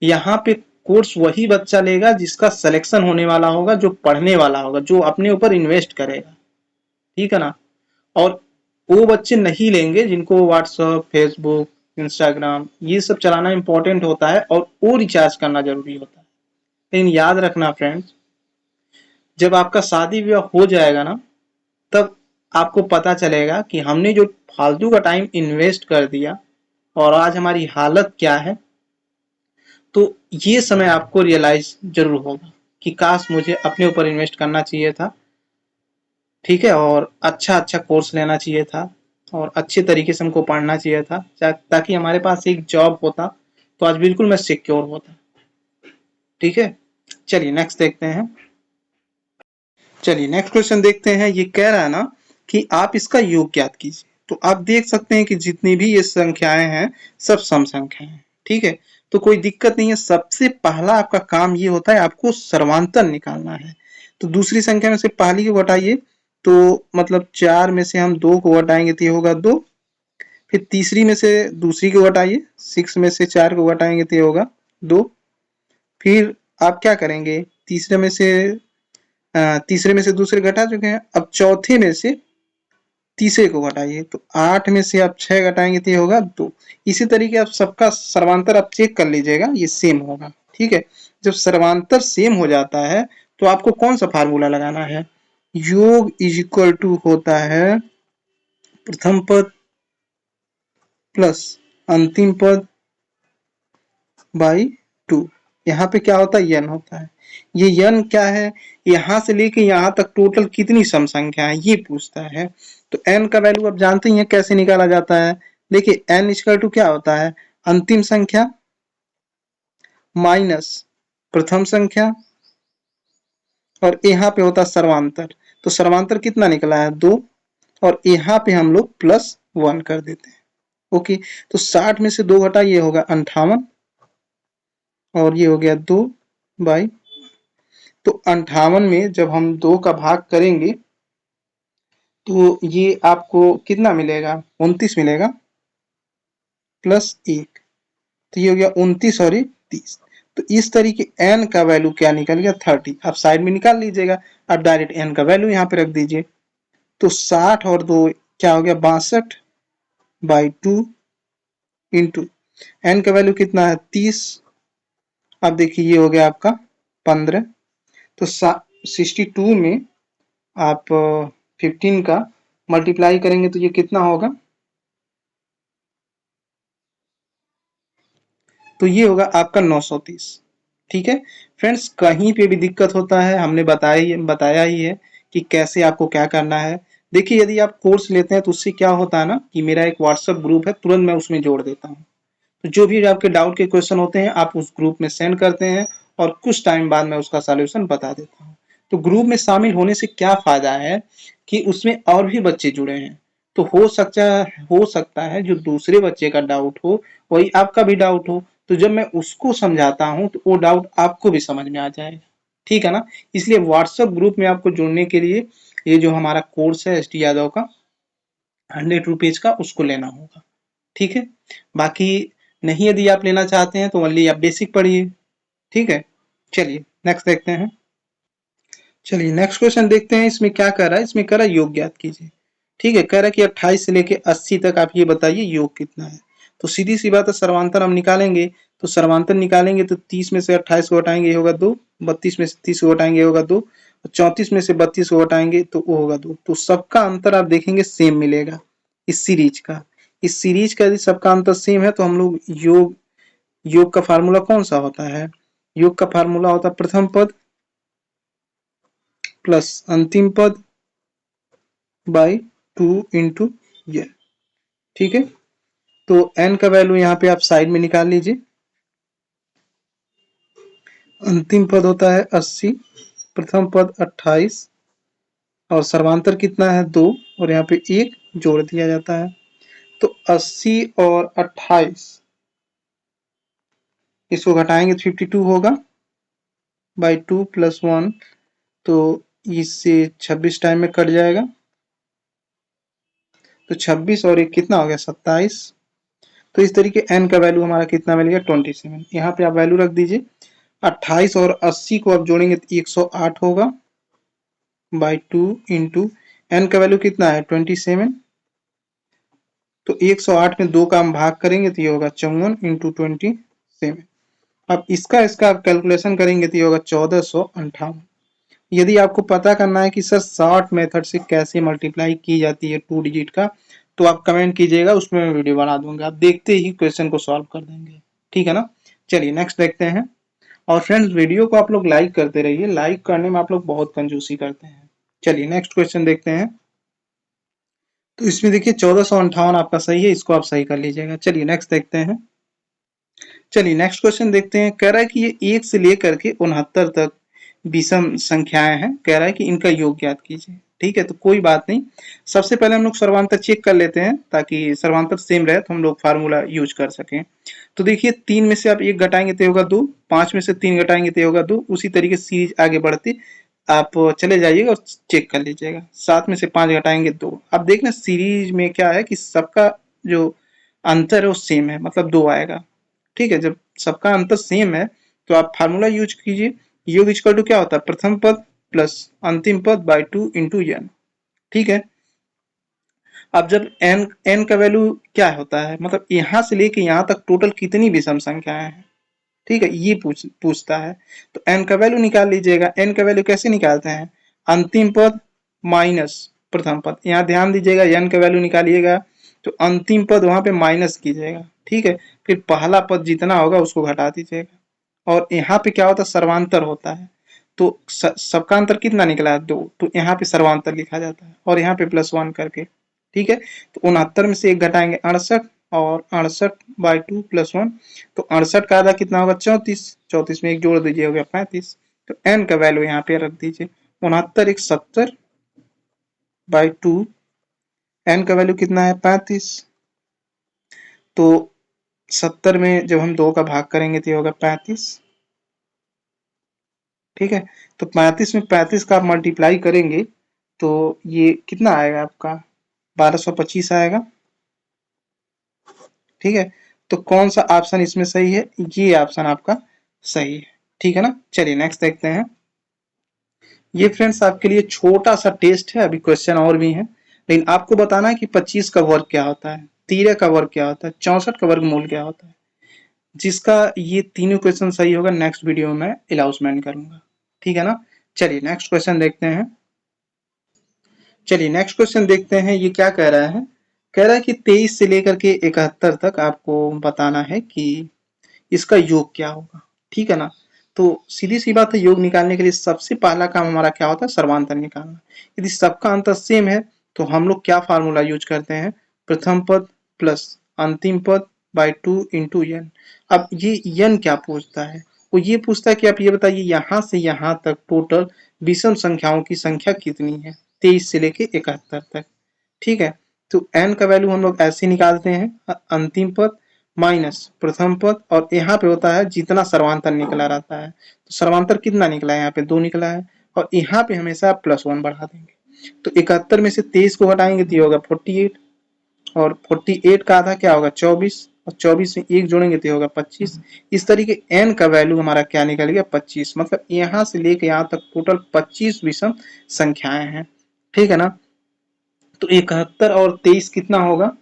यहाँ पे कोर्स वही बच्चा लेगा जिसका सिलेक्शन होने वाला होगा, जो पढ़ने वाला होगा, जो अपने ऊपर इन्वेस्ट करेगा, ठीक है ना। और वो बच्चे नहीं लेंगे जिनको व्हाट्सएप, फेसबुक, इंस्टाग्राम ये सब चलाना इंपॉर्टेंट होता है और वो रिचार्ज करना जरूरी होता है। लेकिन याद रखना फ्रेंड्स, जब आपका शादी विवाह हो जाएगा ना, तब आपको पता चलेगा कि हमने जो फालतू का टाइम इन्वेस्ट कर दिया और आज हमारी हालत क्या है। तो ये समय आपको रियलाइज जरूर होगा कि काश मुझे अपने ऊपर इन्वेस्ट करना चाहिए था, ठीक है, और अच्छा अच्छा कोर्स लेना चाहिए था और अच्छे तरीके से हमको पढ़ना चाहिए था, ताकि हमारे पास एक जॉब होता तो आज बिल्कुल मैं सिक्योर होता, ठीक है। चलिए नेक्स्ट देखते हैं। चलिए नेक्स्ट क्वेश्चन देखते हैं। ये कह रहा है ना कि आप इसका योग ज्ञात कीजिए। तो आप देख सकते हैं कि जितनी भी ये संख्याएं हैं सब सम संख्याएं हैं, ठीक है। तो कोई दिक्कत नहीं है, सबसे पहला आपका काम ये होता है आपको सर्वांतर निकालना है। तो दूसरी संख्या में से पहली को घटाइए, तो मतलब 4 में से हम 2 को घटाएंगे तो ये होगा 2। फिर तीसरी में से दूसरी को घटाइए, 6 में से 4 को घटाएंगे तो ये होगा 2। फिर आप क्या करेंगे, तीसरे में से दूसरे घटा चुके हैं, अब चौथे में से तीसरे को घटाइए, तो 8 में से आप 6 घटाएंगे तो ये होगा 2। इसी तरीके आप सबका सर्वांतर आप चेक कर लीजिएगा, ये सेम होगा, ठीक है। जब सर्वांतर सेम हो जाता है तो आपको कौन सा फार्मूला लगाना है, योग इज इक्वल टू होता है प्रथम पद प्लस अंतिम पद बाई 2। यहाँ पे क्या होता है, यन होता है। ये यन क्या है, यहां से लेके यहां तक टोटल कितनी सम संख्या है ये पूछता है। तो n का वैल्यू आप जानते ही हैं कैसे निकाला जाता है। देखिए n इक्वल टू क्या होता है, अंतिम संख्या माइनस प्रथम संख्या, और यहाँ पे होता है सर्वांतर। तो सर्वांतर कितना निकला है, 2, और यहाँ पे हम लोग +1 कर देते हैं। ओके, तो 60 में से 2 घटा ये होगा 58, और ये हो गया 2/। तो 58 में जब हम 2 का भाग करेंगे तो ये आपको कितना मिलेगा, 29 मिलेगा +1। तो ये हो गया 29 और 30। तो इस तरीके n का वैल्यू क्या निकल गया, 30। आप साइड में निकाल लीजिएगा, आप डायरेक्ट n का वैल्यू यहाँ पे रख दीजिए। तो 60 और 2 क्या हो गया, 62/2 इंटू n का वैल्यू कितना है, 30। अब देखिए ये हो गया आपका 15। तो 62 में आप 15 का मल्टीप्लाई करेंगे तो ये कितना होगा, तो ये होगा आपका 930। ठीक है फ्रेंड्स, कहीं पे भी दिक्कत होता है हमने बताया ही है कि कैसे आपको क्या करना है। देखिए यदि आप कोर्स लेते हैं तो उससे क्या होता है ना कि मेरा एक व्हाट्सएप ग्रुप है, तुरंत मैं उसमें जोड़ देता हूँ। तो जो भी आपके डाउट के क्वेश्चन होते हैं आप उस ग्रुप में सेंड करते हैं और कुछ टाइम बाद मैं उसका सॉल्यूशन बता देता हूँ। तो ग्रुप में शामिल होने से क्या फायदा है कि उसमें और भी बच्चे जुड़े हैं, तो हो सकता है जो दूसरे बच्चे का डाउट हो वही आपका भी डाउट हो, तो जब मैं उसको समझाता हूँ तो वो डाउट आपको भी समझ में आ जाएगा। ठीक है ना, इसलिए व्हाट्सएप ग्रुप में आपको जुड़ने के लिए ये जो हमारा कोर्स है एसटी यादव का 100 रुपीज का उसको लेना होगा। ठीक है, बाकी नहीं यदि आप लेना चाहते हैं तो ओनली आप बेसिक पढ़िए। ठीक है, चलिए नेक्स्ट देखते हैं। चलिए नेक्स्ट क्वेश्चन देखते हैं, इसमें क्या कर रहा है, इसमें कह रहा है योग ज्ञात कीजिए। ठीक है, कह रहा है कि 28 से लेके 80 तक आप ये बताइए योग कितना है। तो सीधी सी बात है, सर्वांतर हम निकालेंगे। तो सर्वांतर निकालेंगे तो 30 में से 28 को हटाएंगे ये होगा 2, 32 में से 30 को हटाएंगे ये होगा 2, 34 में से 32 को हटाएंगे तो वो होगा 2। तो सबका अंतर आप देखेंगे सेम मिलेगा इस सीरीज का। इस सीरीज का यदि सबका अंतर सेम है तो हम लोग योग का फार्मूला कौन सा होता है, योग का फार्मूला होता है प्रथम पद प्लस अंतिम पद बाई 2 इंटू ये। ठीक है, तो n का वैल्यू यहाँ पे आप साइड में निकाल लीजिए। अंतिम पद होता है 80, प्रथम पद 28, और सर्वांतर कितना है 2, और यहाँ पे 1 जोड़ दिया जाता है। तो 80 और 28 इसको घटाएंगे तो 52 होगा बाई 2 प्लस 1, तो इससे 26 टाइम में कट जाएगा। तो 26 और 1 कितना हो गया, 27। तो इस तरीके n का वैल्यू हमारा कितना मिल गया, 27। यहाँ पे आप वैल्यू रख दीजिए। 28 और 80 को आप जोड़ेंगे तो 108 होगा बाई 2 इंटू एन का वैल्यू कितना है 27। तो 108 में 2 का हम भाग करेंगे तो ये होगा 54 इंटू 27। अब इसका आप कैलकुलेशन करेंगे तो ये होगा 1458। यदि आपको पता करना है कि सर शॉर्ट मेथड से कैसे मल्टीप्लाई की जाती है 2 डिजिट का, तो आप कमेंट कीजिएगा, उसमें मैं वीडियो बना दूंगा, आप देखते ही क्वेश्चन को सॉल्व कर देंगे। ठीक है ना, चलिए नेक्स्ट देखते हैं। और फ्रेंड्स वीडियो को आप लोग लाइक करते रहिए, लाइक करने में आप लोग बहुत कंजूसी करते हैं। चलिए नेक्स्ट क्वेश्चन देखते हैं। तो इसमें देखिए 1458 आपका सही है, इसको आप सही कर लीजिएगा। चलिए नेक्स्ट देखते हैं। चलिए नेक्स्ट क्वेश्चन देखते हैं। कह रहा है कि ये 1 से लेकर के 69 तक विषम संख्याएं हैं, कह रहा है कि इनका योग ज्ञात कीजिए। ठीक है, तो कोई बात नहीं, सबसे पहले हम लोग सर्वांतर चेक कर लेते हैं ताकि सर्वांतर सेम रहे तो हम लोग फार्मूला यूज कर सकें। तो देखिए 3 में से आप 1 घटाएंगे तो होगा 2, 5 में से 3 घटाएंगे तो होगा 2। उसी तरीके सीरीज आगे बढ़ती आप चले जाइएगा और चेक कर लीजिएगा। 7 में से 5 घटाएंगे 2। अब देखना सीरीज में क्या है कि सबका जो अंतर है वो सेम है, मतलब 2 आएगा। ठीक है, जब सबका अंतर सेम है तो आप फार्मूला यूज कीजिए। योग इक्वल टू क्या होता है, प्रथम पद प्लस अंतिम पद बाई 2 इंटू एन। ठीक है, अब जब n का वैल्यू क्या होता है, मतलब यहां से लेके यहां तक टोटल कितनी विषम संख्याएं हैं, ठीक है, ये पूछता है। तो n का वैल्यू निकाल लीजिएगा। n का वैल्यू कैसे निकालते हैं, अंतिम पद माइनस प्रथम पद। यहाँ ध्यान दीजिएगा, n का वैल्यू निकालिएगा तो अंतिम पद वहां पे माइनस कीजिएगा, ठीक है, फिर पहला पद जितना होगा उसको घटा दीजिएगा। और यहाँ पे क्या होता है, सर्वांतर होता है। तो सबका अंतर कितना निकला है, 2, तो यहाँ पे सर्वांतर लिखा जाता है और यहाँ पे +1 करके, ठीक है। तो 69 में से 1 घटाएंगे 68, और 68/2 +1, तो 68 का आधा कितना होगा, 34, 34 में 1 जोड़ दीजिए, हो गया 35। तो n का वैल्यू यहाँ पे रख दीजिए, 69 1 70/2, n का वैल्यू कितना है, 35। तो 70 में जब हम 2 का भाग करेंगे तो ये होगा 35, ठीक है। तो 35 में 35 का आप मल्टीप्लाई करेंगे तो ये कितना आएगा आपका, 1225 आएगा, ठीक है। तो कौन सा ऑप्शन इसमें सही है, ये ऑप्शन आपका सही है, ठीक है ना। चलिए नेक्स्ट देखते हैं। ये फ्रेंड्स आपके लिए छोटा सा टेस्ट है, अभी क्वेश्चन और भी है, लेकिन आपको बताना है कि 25 का वर्ग क्या होता है, 13 का वर्ग क्या होता है, 64 का वर्गमूल क्या होता है। जिसका ये तीनों क्वेश्चन सही होगा नेक्स्ट वीडियो में अनाउंसमेंट करूंगा, ठीक है ना। चलिए नेक्स्ट क्वेश्चन देखते हैं। चलिए नेक्स्ट क्वेश्चन देखते हैं, ये क्या कह रहा है। कह रहा है कि 23 से लेकर के 71 तक आपको बताना है कि इसका योग क्या होगा, ठीक है ना। तो सीधी सी बात है, योग निकालने के लिए सबसे पहला काम हमारा क्या होता है, सर्वांतर निकालना। यदि सबका अंतर सेम है तो हम लोग क्या फार्मूला यूज करते हैं, प्रथम पद प्लस अंतिम पद बाय 2 इंटू एन। अब ये एन क्या पूछता है, वो ये पूछता है कि आप ये बताइए यहाँ से यहाँ तक टोटल विषम संख्याओं की संख्या कितनी है, 23 से लेके 71 तक, ठीक है। तो n का वैल्यू हम लोग ऐसे निकालते हैं, अंतिम पद माइनस प्रथम पद, और यहाँ पे होता है जितना सर्वांतर निकला रहता है। तो सर्वांतर कितना निकला है, यहाँ पे 2 निकला है, और यहाँ पे हमेशा +1 बढ़ा देंगे। तो 71 में से 23 को घटाएंगे तो ये होगा 48, और 48 का आधा क्या होगा, 24, और 24 में 1 जोड़ेंगे तो ये होगा 25। इस तरीके n का वैल्यू हमारा क्या निकल गया, 25। मतलब यहाँ से लेके यहाँ तक टोटल 25 विषम संख्याएं हैं, ठीक है ना। तो 71 और 23 कितना होगा,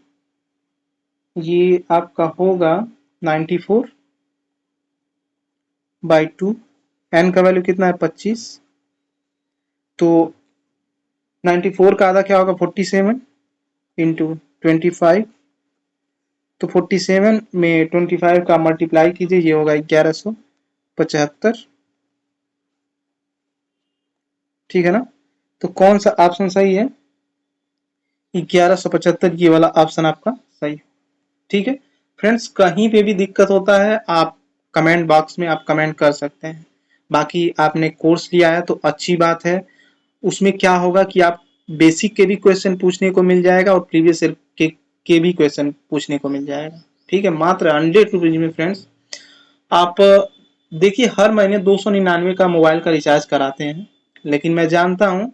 ये आपका होगा 94/2। n का वैल्यू कितना है, 25। तो 94 का आधा क्या होगा, 47 इंटू 25। तो 47 में 25 का मल्टीप्लाई कीजिए, ये होगा 1175, ठीक है ना। तो कौन सा ऑप्शन सही है, 1175, ये वाला ऑप्शन आपका सही, ठीक है। फ्रेंड्स कहीं पे भी दिक्कत होता है आप कमेंट बॉक्स में आप कमेंट कर सकते हैं। बाकी आपने कोर्स लिया है तो अच्छी बात है, उसमें क्या होगा कि आप बेसिक के भी क्वेश्चन पूछने को मिल जाएगा और प्रीवियस ईयर के भी क्वेश्चन पूछने को मिल जाएगा, ठीक है। मात्र 100 रुपीज में फ्रेंड्स आप देखिए, हर महीने 299 का मोबाइल का रिचार्ज कराते हैं, लेकिन मैं जानता हूं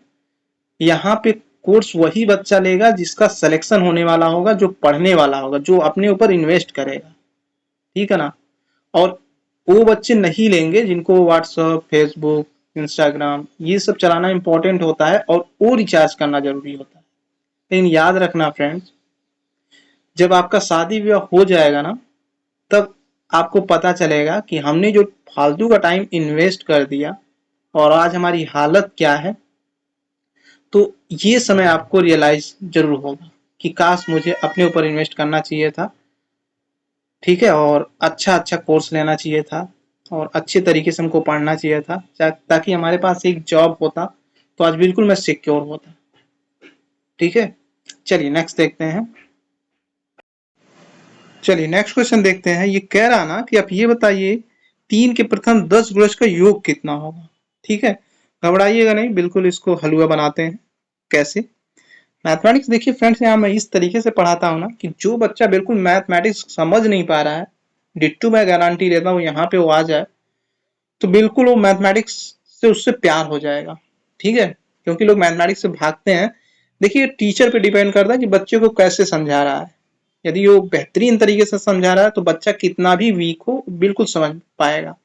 यहाँ पे कोर्स वही बच्चा लेगा जिसका सिलेक्शन होने वाला होगा, जो पढ़ने वाला होगा, जो अपने ऊपर इन्वेस्ट करेगा, ठीक है ना। और वो बच्चे नहीं लेंगे जिनको व्हाट्सएप, फेसबुक, इंस्टाग्राम ये सब चलाना इंपॉर्टेंट होता है और वो रिचार्ज करना जरूरी होता है। लेकिन याद रखना फ्रेंड्स, जब आपका शादी विवाह हो जाएगा ना, तब आपको पता चलेगा कि हमने जो फालतू का टाइम इन्वेस्ट कर दिया और आज हमारी हालत क्या है। तो ये समय आपको रियलाइज जरूर होगा कि काश मुझे अपने ऊपर इन्वेस्ट करना चाहिए था, ठीक है, और अच्छा अच्छा कोर्स लेना चाहिए था और अच्छे तरीके से हमको पढ़ना चाहिए था, ताकि हमारे पास एक जॉब होता तो आज बिल्कुल मैं सिक्योर होता, ठीक है। चलिए नेक्स्ट देखते हैं। चलिए नेक्स्ट क्वेश्चन देखते हैं। ये कह रहा ना कि आप ये बताइए 3 के प्रथम 10 गुणज का योग कितना होगा, ठीक है। घबराइएगा नहीं, बिल्कुल इसको हलवा बनाते हैं। कैसे, मैथमेटिक्स देखिए फ्रेंड्स, यहाँ मैं इस तरीके से पढ़ाता हूँ ना कि जो बच्चा बिल्कुल मैथमेटिक्स समझ नहीं पा रहा है, डिट्टू मैं गारंटी देता हूँ यहाँ पे वो आ जाए तो बिल्कुल वो मैथमेटिक्स से उससे प्यार हो जाएगा, ठीक है। क्योंकि लोग मैथमेटिक्स से भागते हैं। देखिए टीचर पे डिपेंड करता है कि बच्चे को कैसे समझा रहा है। यदि वो बेहतरीन तरीके से समझा रहा है तो बच्चा कितना भी वीक हो बिल्कुल समझ पाएगा।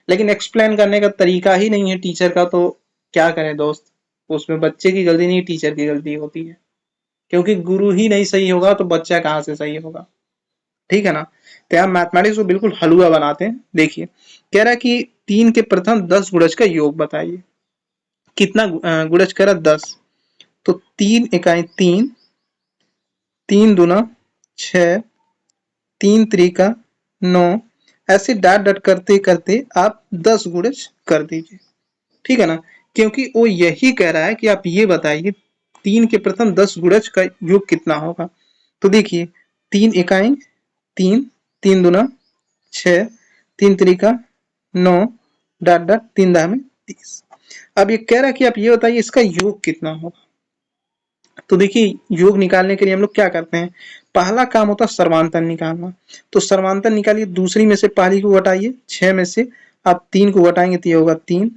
लेकिन एक्सप्लेन करने का तरीका ही नहीं है टीचर का, तो क्या करें दोस्त, उसमें बच्चे की गलती नहीं टीचर की गलती होती है। क्योंकि गुरु ही नहीं सही होगा तो बच्चा कहाँ से सही होगा, ठीक है ना। तो यहाँ मैथमेटिक्स को बिल्कुल हलवा बनाते हैं। देखिए कह रहा है कि 3 के प्रथम 10 गुणज का योग बताइए। कितना गुणज कह रहा 10, तो 3 इकाई 3, 3 दूना 6, 3 त्रिका 9, ऐसे डॉट डॉट करते करते आप 10 गुणज कर दीजिए। ठीक है ना, क्योंकि वो यही कह रहा है कि आप ये बताइए 3 के प्रथम 10 गुणज का योग कितना होगा। तो देखिए 3 इकाई 3, 3 दूना 6, 3 त्रिका 9, डॉट डॉट 3 दाम 30। अब ये कह रहा है कि आप ये बताइए इसका योग कितना होगा। तो देखिए योग निकालने के लिए हम लोग क्या करते हैं, पहला काम होता है सर्वांतर निकालना। तो सर्वांतर निकालिए, दूसरी में से पहली को घटाइए, 6 में से आप 3 को घटाएंगे तो ये होगा 3,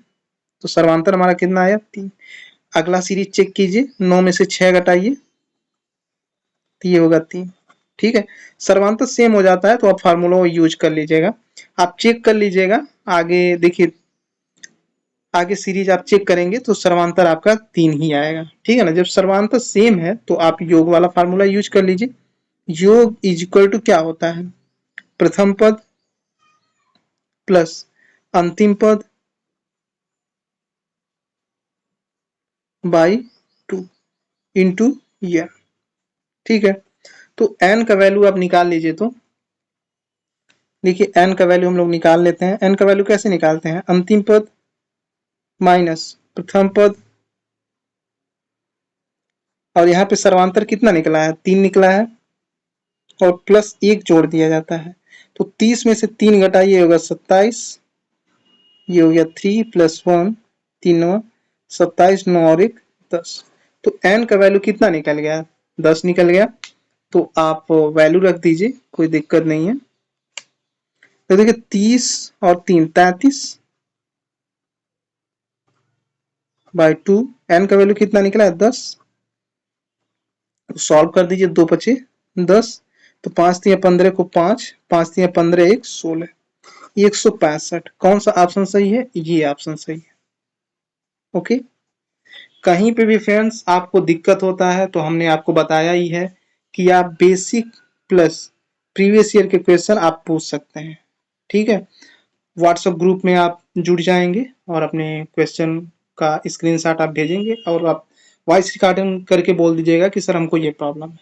तो सर्वांतर हमारा कितना आया 3। अगला सीरीज चेक कीजिए, 9 में से 6 घटाइए तो ये होगा 3। ठीक है, सर्वांतर सेम हो जाता है तो आप फार्मूला यूज कर लीजिएगा, आप चेक कर लीजिएगा। आगे देखिए आगे सीरीज आप चेक करेंगे तो सर्वांतर आपका 3 ही आएगा। ठीक है ना, जब सर्वांतर सेम है तो आप योग वाला फार्मूला यूज कर लीजिए। योग इज इक्वल टू क्या होता है, प्रथम पद प्लस अंतिम पद बाई 2 इंटू एन। ठीक है, तो एन का वैल्यू आप निकाल लीजिए। तो देखिए एन का वैल्यू हम लोग निकाल लेते हैं। एन का वैल्यू कैसे निकालते हैं, अंतिम पद माइनस प्रथम पद, और यहाँ पे सर्वांतर कितना निकला है 3 निकला है, और प्लस 1 जोड़ दिया जाता है। तो 30 में से 3 घटाइए होगा 27, ये हो गया 3 प्लस 1 3, 27, 9 और 1 10। तो एन का वैल्यू कितना निकल गया, 10 निकल गया। तो आप वैल्यू रख दीजिए, कोई दिक्कत नहीं है। तो देखिए 30 और 3 33 बाई 2, एन का वैल्यू कितना निकला है 10। सॉल्व कर दीजिए, 2 बचे 10, तो 5 3 15 को 5, 5 3 15 1 16, 165। कौन सा ऑप्शन सही है, ये ऑप्शन सही है। ओके, कहीं पे भी फ्रेंड्स आपको दिक्कत होता है तो हमने आपको बताया ही है कि आप बेसिक प्लस प्रीवियस ईयर के क्वेश्चन आप पूछ सकते हैं। ठीक है, व्हाट्सएप ग्रुप में आप जुड़ जाएंगे और अपने क्वेश्चन का स्क्रीनशॉट आप भेजेंगे और आप वॉइस रिकॉर्डिंग करके बोल दीजिएगा कि सर हमको ये प्रॉब्लम है।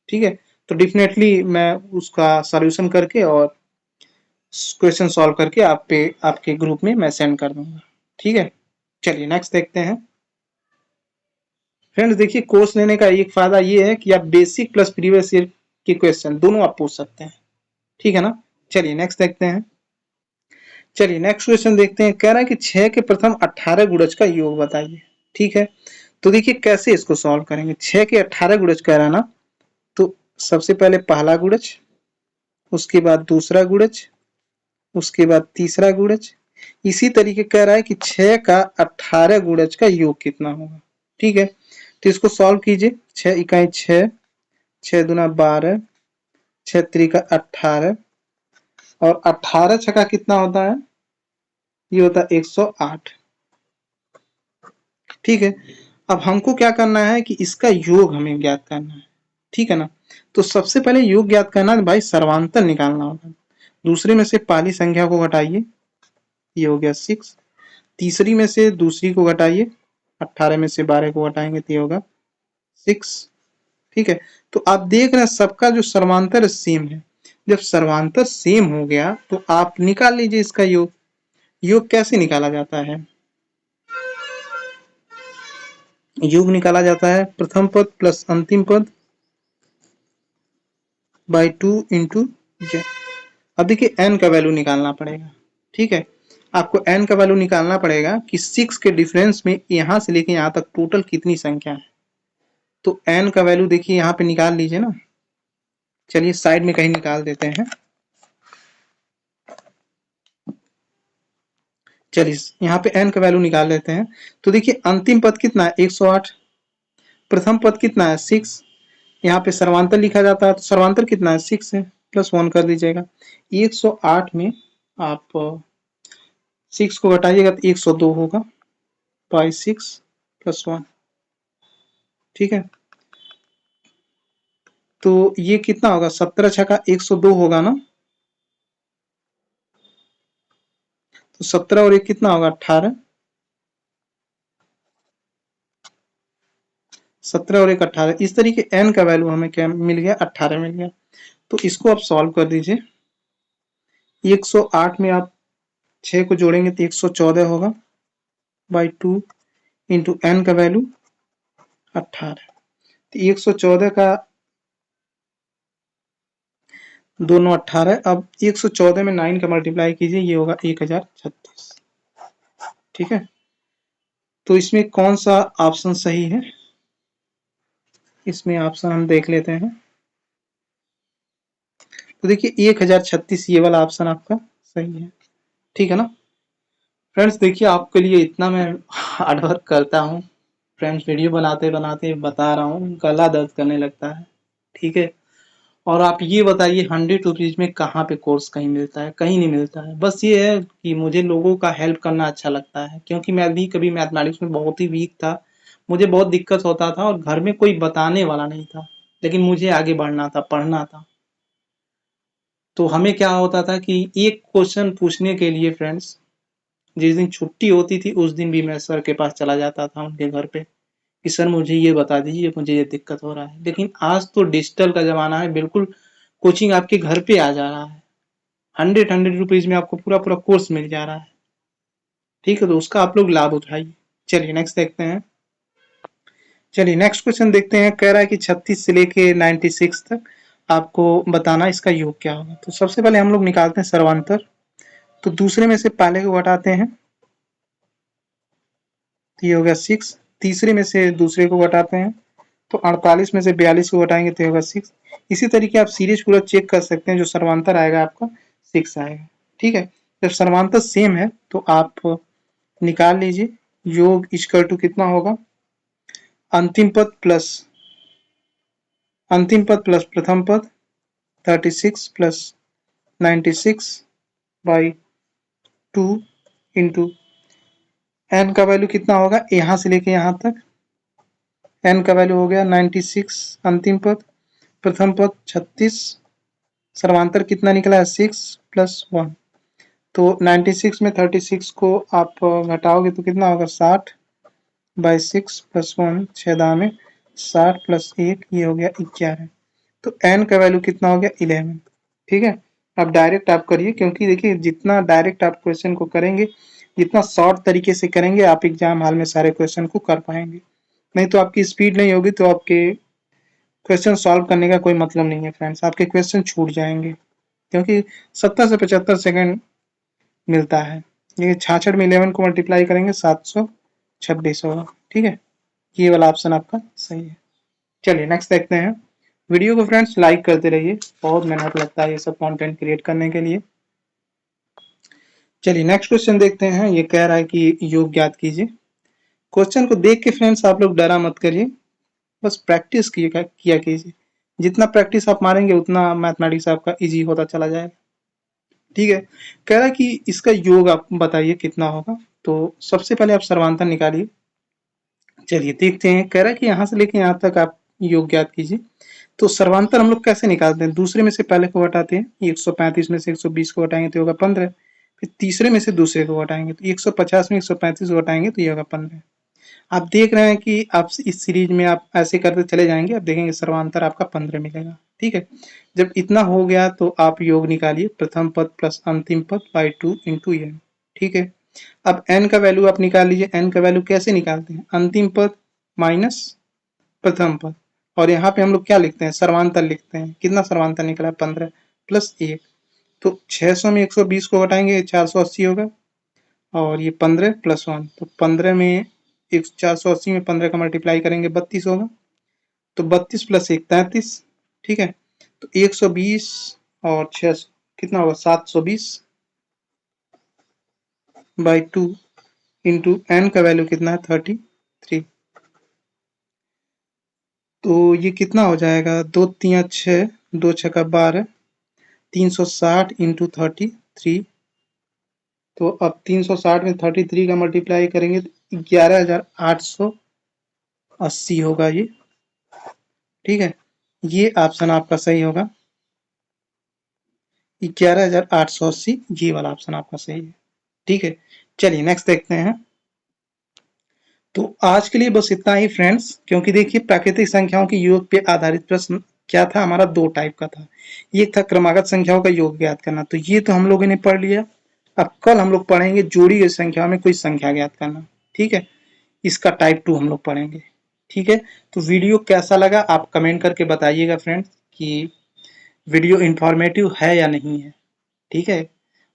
ठीक है, तो डेफिनेटली मैं उसका सॉल्यूशन करके और क्वेश्चन सॉल्व करके आप पे आपके ग्रुप में मैं सेंड कर दूंगा। ठीक है, चलिए नेक्स्ट देखते हैं। फ्रेंड्स देखिए कोर्स लेने का एक फायदा ये है कि आप बेसिक प्लस प्रीवियस ईयर के क्वेश्चन दोनों आप पूछ सकते हैं। ठीक है ना, चलिए नेक्स्ट देखते हैं। चलिए नेक्स्ट क्वेश्चन देखते हैं। कह रहा है कि 6 के प्रथम 18 गुणज का योग बताइए। ठीक है, तो देखिए कैसे इसको सॉल्व करेंगे। 6 के 18 गुणज कह रहा है ना, तो सबसे पहले पहला गुणज, उसके बाद दूसरा गुणज, उसके बाद तीसरा गुणज। इसी तरीके कह रहा है कि 6 का 18 गुणज का योग कितना होगा। ठीक है, तो इसको सॉल्व कीजिए। 6 इकाई 6, 6 दूना 12, 6 त्रिका 18, और 18 छका कितना होता है, ये होता है 108। ठीक है, अब हमको क्या करना है कि इसका योग हमें ज्ञात करना है। ठीक है ना, तो सबसे पहले योग ज्ञात करना है भाई, सर्वांतर निकालना होगा। दूसरे में से पहली संख्या को घटाइए, ये हो गया 6। तीसरी में से दूसरी को घटाइए, 18 में से 12 को घटाएंगे तो ये होगा 6। ठीक है, तो आप देख रहे हैं सबका जो सर्वांतर सेम है। जब सर्वांतर सेम हो गया तो आप निकाल लीजिए इसका योग। योग कैसे निकाला जाता है, योग निकाला जाता है प्रथम पद प्लस अंतिम पद बाई 2 इंटू जे। अब देखिए n का वैल्यू निकालना पड़ेगा। ठीक है, आपको n का वैल्यू निकालना पड़ेगा कि 6 के डिफरेंस में यहां से लेके यहां तक टोटल कितनी संख्या है। तो n का वैल्यू देखिए यहाँ पे निकाल लीजिए ना। चलिए साइड में कहीं निकाल देते हैं। चलिए यहाँ पे n का वैल्यू निकाल लेते हैं। तो देखिए अंतिम पद कितना है 108, प्रथम पद कितना है 6, यहाँ पे सर्वांतर लिखा जाता है तो सर्वांतर कितना है 6 है, प्लस 1 कर दीजिएगा। 108 में आप 6 को घटाइएगा तो 102 होगा, बाई 6 प्लस 1। ठीक है, तो ये कितना होगा, 17 छक्का 102 होगा ना। तो 17 और 1 कितना होगा, 18। 17 और 1 18। इस तरीके n का वैल्यू हमें क्या मिल गया, 18 मिल गया। तो इसको आप सॉल्व कर दीजिए। 108 में आप 6 को जोड़ेंगे तो 114 होगा बाई 2 इंटू एन का वैल्यू 18। तो 114 का दोनों 18। अब 114 में 9 का मल्टीप्लाई कीजिए, ये होगा 1036। ठीक है, तो इसमें कौन सा ऑप्शन सही है, इसमें ऑप्शन हम देख लेते हैं। तो देखिए 1036 ये वाला ऑप्शन आपका सही है। ठीक है ना फ्रेंड्स, देखिए आपके लिए इतना मैं हार्ड वर्क करता हूँ फ्रेंड्स, वीडियो बनाते बनाते बता रहा हूँ, गला दर्द करने लगता है। ठीक है, और आप ये बताइए 100 रुपीज में कहाँ पे कोर्स कहीं मिलता है, कहीं नहीं मिलता है। बस ये है कि मुझे लोगों का हेल्प करना अच्छा लगता है, क्योंकि मैं भी कभी मैथमेटिक्स में बहुत ही वीक था, मुझे बहुत दिक्कत होता था और घर में कोई बताने वाला नहीं था, लेकिन मुझे आगे बढ़ना था, पढ़ना था। तो हमें क्या होता था कि एक क्वेश्चन पूछने के लिए फ्रेंड्स, जिस दिन छुट्टी होती थी उस दिन भी मैं सर के पास चला जाता था, उनके घर पे, कि सर मुझे ये बता दीजिए, मुझे ये दिक्कत हो रहा है। लेकिन आज तो डिजिटल का जमाना है, बिल्कुल कोचिंग आपके घर पे आ जा रहा है, 100 में आपको पूरा पूरा कोर्स मिल जा रहा है। ठीक है, तो उसका आप लोग लाभ उठाइए। चलिए नेक्स्ट देखते हैं। चलिए नेक्स्ट क्वेश्चन देखते हैं। कह रहा है कि 36 से लेके 96 तक आपको बताना इसका योग क्या होगा। तो सबसे पहले हम लोग निकालते हैं सर्वांतर। तो दूसरे में से पहले को घटाते हैं, तो ये हो गया 6। तीसरे में से दूसरे को घटाते हैं, तो 48 में से 42 को घटाएंगे तो होगा 6। इसी तरीके आप सीरीज पूरा चेक कर सकते हैं, जो सर्वांतर आएगा आपका 6 आएगा। ठीक है, जब सर्वांतर सेम है तो आप निकाल लीजिए। योग इक्वल टू कितना होगा, अंतिम पद प्लस प्रथम पद 36 प्लस 96 बाई 2 इंटू एन का वैल्यू कितना होगा, यहाँ से लेके यहाँ तक एन का वैल्यू हो गया 96 अंतिम पद, प्रथम पद 36, सर्वांतर कितना निकला है 6 प्लस 1। तो 96 में 36 को आप घटाओगे तो कितना होगा 60 बाई 6 प्लस 1, 6 दामे 60 प्लस 1, ये हो गया 11। तो एन का वैल्यू कितना हो गया 11। ठीक है, अब डायरेक्ट आप करिए, क्योंकि देखिए जितना डायरेक्ट आप क्वेश्चन को करेंगे, जितना शॉर्ट तरीके से करेंगे, आप एग्जाम हॉल में सारे क्वेश्चन को कर पाएंगे। नहीं तो आपकी स्पीड नहीं होगी तो आपके क्वेश्चन सॉल्व करने का कोई मतलब नहीं है फ्रेंड्स, आपके क्वेश्चन छूट जाएंगे, क्योंकि 70 से 75 सेकंड मिलता है। ये 66 में 11 को मल्टीप्लाई करेंगे 726 होगा। ठीक है, ये वाला ऑप्शन आपका सही है। चलिए नेक्स्ट देखते हैं। वीडियो को फ्रेंड्स लाइक करते रहिए, बहुत मेहनत लगता है ये सब कंटेंट क्रिएट करने के लिए। चलिए नेक्स्ट क्वेश्चन देखते हैं। ये कह रहा है कि योग ज्ञात कीजिए। क्वेश्चन को देख के फ्रेंड्स आप लोग डरा मत करिए, बस प्रैक्टिस किया कीजिए। जितना प्रैक्टिस आप मारेंगे उतना मैथमेटिक्स आपका इजी होता चला जाएगा। ठीक है, कह रहा है कि इसका योग आप बताइए कितना होगा। तो सबसे पहले आप सर्वांतर निकालिए। चलिए देखते हैं। कह रहा है कि यहाँ से लेके यहाँ तक आप योग ज्ञात कीजिए। तो सर्वांतर हम लोग कैसे निकालते हैं, दूसरे में से पहले को घटाते हैं, 135 में से 120 को घटाएंगे तो होगा 15। फिर तीसरे में से दूसरे को घटाएंगे तो 150 में 135 को घटाएंगे तो ये होगा 15। आप देख रहे हैं कि आप इस सीरीज में आप ऐसे करते चले जाएंगे, आप देखेंगे सर्वांतर आपका 15 मिलेगा। ठीक है, जब इतना हो गया तो आप योग निकालिए, प्रथम पद प्लस अंतिम पद बाई 2 इंटू एन। ठीक है, अब n का वैल्यू आप निकाल लीजिए। n का वैल्यू कैसे निकालते हैं, अंतिम पद माइनस प्रथम पद, और यहाँ पे हम लोग क्या लिखते हैं, सर्वांतर लिखते हैं। कितना सर्वांतर निकला, 15 प्लस 1। तो 600 में 120 को घटाएंगे 480 होगा, और ये 15 प्लस 1, तो 15 में 480 में 15 का मल्टीप्लाई करेंगे 32 होगा, तो 32 प्लस 1 33। ठीक है, तो 120 और 600 कितना होगा 720 बाई 2 इंटू एन का वैल्यू कितना है 33। तो ये कितना हो जाएगा, 2 3 6, 2 6 12, 360 इंटू 33। तो अब 360 में 33 का मल्टीप्लाई करेंगे तो 11,880 होगा ये। ठीक है, ये ऑप्शन आपका सही होगा। 11,880 ये वाला ऑप्शन आपका सही है। ठीक है, चलिए नेक्स्ट देखते हैं। तो आज के लिए बस इतना ही फ्रेंड्स, क्योंकि देखिए प्राकृतिक संख्याओं के योग पे आधारित प्रश्न क्या था हमारा, दो टाइप का था। एक था क्रमागत संख्याओं का योग ज्ञात करना, तो ये तो हम लोगों ने पढ़ लिया। अब कल हम लोग पढ़ेंगे जोड़ी हुई संख्या में कोई संख्या ज्ञात करना। ठीक है, इसका टाइप 2 हम लोग पढ़ेंगे। ठीक है, तो वीडियो कैसा लगा आप कमेंट करके बताइएगा फ्रेंड्स कि वीडियो इंफॉर्मेटिव है या नहीं है। ठीक है,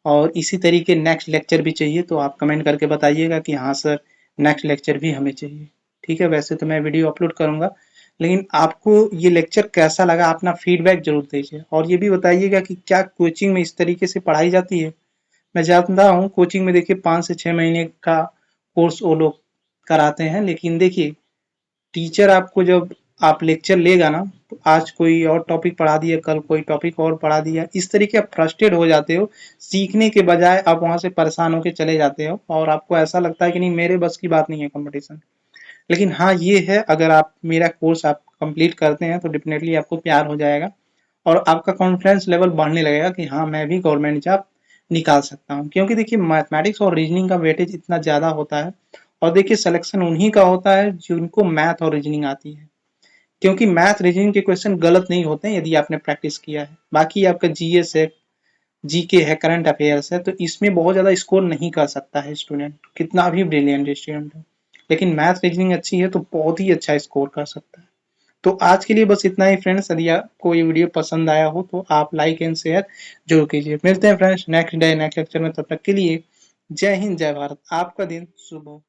और इसी तरीके नेक्स्ट लेक्चर भी चाहिए तो आप कमेंट करके बताइएगा कि हाँ सर नेक्स्ट लेक्चर भी हमें चाहिए। ठीक है, वैसे तो मैं वीडियो अपलोड करूंगा, लेकिन आपको ये लेक्चर कैसा लगा अपना फीडबैक जरूर दीजिए, और ये भी बताइएगा कि क्या कोचिंग में इस तरीके से पढ़ाई जाती है। मैं जानता हूँ कोचिंग में देखिए 5 से 6 महीने का कोर्स वो लोग कराते हैं, लेकिन देखिए टीचर आपको जब आप लेक्चर लेगा ना, तो आज कोई और टॉपिक पढ़ा दिया, कल कोई टॉपिक और पढ़ा दिया, इस तरीके आप फ्रस्ट्रेट हो जाते हो। सीखने के बजाय आप वहां से परेशान होकर चले जाते हो और आपको ऐसा लगता है कि नहीं मेरे बस की बात नहीं है कंपटीशन। लेकिन हाँ ये है, अगर आप मेरा कोर्स आप कंप्लीट करते हैं तो डेफिनेटली आपको प्यार हो जाएगा और आपका कॉन्फिडेंस लेवल बढ़ने लगेगा कि हाँ मैं भी गवर्नमेंट जॉब निकाल सकता हूँ। क्योंकि देखिए मैथमेटिक्स और रीजनिंग का वेटेज इतना ज़्यादा होता है, और देखिए सिलेक्शन उन्हीं का होता है जिनको मैथ और रीजनिंग आती है। क्योंकि मैथ रीजनिंग के क्वेश्चन गलत नहीं होते हैं यदि आपने प्रैक्टिस किया है। बाकी आपका जीएस है, जीके है, करंट अफेयर्स है, तो इसमें बहुत ज़्यादा स्कोर नहीं कर सकता है स्टूडेंट, कितना भी ब्रिलियंट स्टूडेंट हो। लेकिन मैथ रीजनिंग अच्छी है तो बहुत ही अच्छा स्कोर कर सकता है। तो आज के लिए बस इतना ही फ्रेंड्स, यदि आपको ये वीडियो पसंद आया हो तो आप लाइक एंड शेयर जरूर कीजिए। मिलते हैं friends next day next lecture में, तब तक के लिए जय हिंद जय भारत, आपका दिन शुभ हो।